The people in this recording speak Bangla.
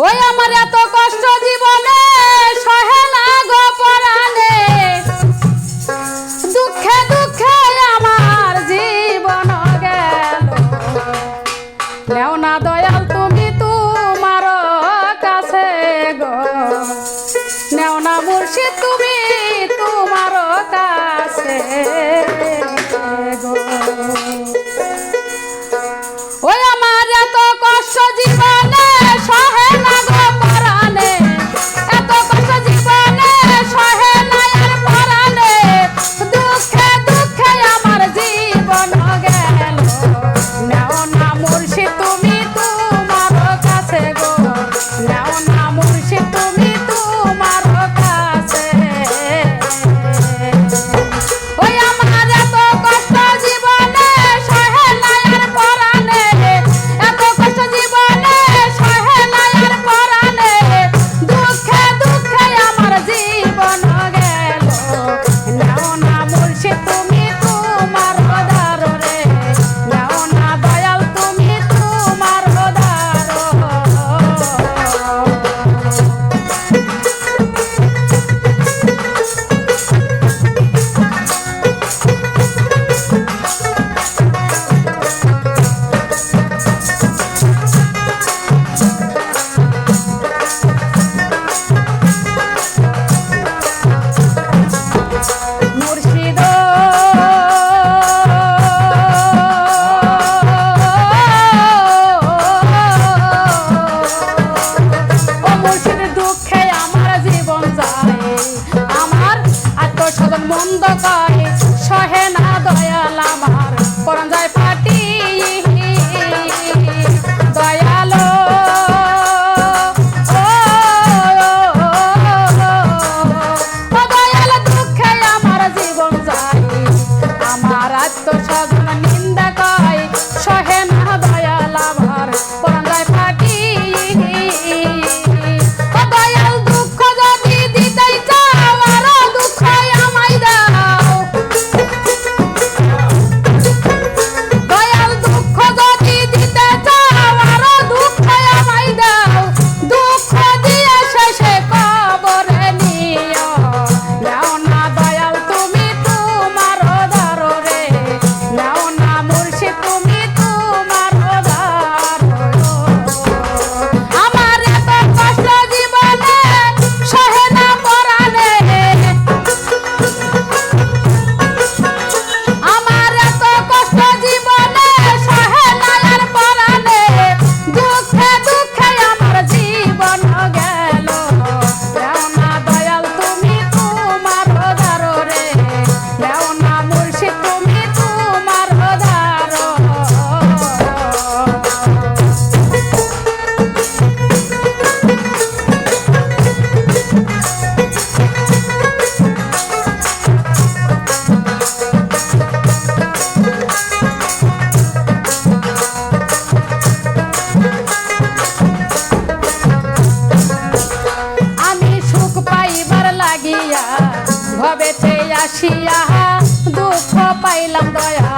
ওই আমার এত কষ্ট জীবনে সহে না গো পরাণে, দুঃখে দুঃখে আমার জীবন গেল। নেও না দয়াল তুমি তোমার কাছে গো, নেও না মুর্শিদ তুমি তোমার কাছে গো। ওই আমার এত কষ্ট জীবনে সহে না গো পরাণে, এত কষ্ট জীবনে সহে না আর পরাণে, দুঃখে দুঃখে আমার জীবন গেল। নেও না মুর্শিদ তুমি তোমার কাছে গো, নেও না মুর্শিদ তুমি তোমার কাছে। ওই আমার এত কষ্ট জীবনে সহে না আর পরাণে, এত কষ্ট জীবনে সহে না আর পরাণে, দুঃখে দুঃখে আমার জীবন গেল। নেও না মুর্শিদ তুমি তোমার উদার রে, নেও না দয়াল তুমি তোমার উদার। মুর্শিদ ও মুর্শিদ দুঃখে আমার জীবন যায়, আমার আত্মস্বজন মন্দ কয়, সহে না দয়াল আমার পরাণ যায় ফাটি। দয়ালো দয়াল দুঃখে আমার জীবন যায়, আমার আত্মস্বজন নিন্দা কয়, সহে না দয়াল আমার পরাণ যায় ফাটি। দয়াল দুঃখ যদি দিতেই চাও আরো দুঃখ আমায় দাও, দয়াল দুঃখ যদি দিতে চাও আরো দুঃখ আমায় দাও, দুঃখ দিয়ে শেষে কবরে নিও। নেও না দয়াল তুমি তোমার উদার রে, নেও না মুর্শিদ তুমি তোমার উদার। আমার এত কষ্ট জীবনে সহে না পরাণে, আমার এত কষ্ট জীবনে সহে না আর পরাণে, দুঃখে দুঃখে আমার জীবন গেল। নেও না দয়াল তুমি তোমার উদার রে, নেও না মুর্শিদ তুমি তোমার উদার। আমি সুখ পাইবার লাগিয়া ভবেতে আসিয়া দুঃখ পাইলাম দয়া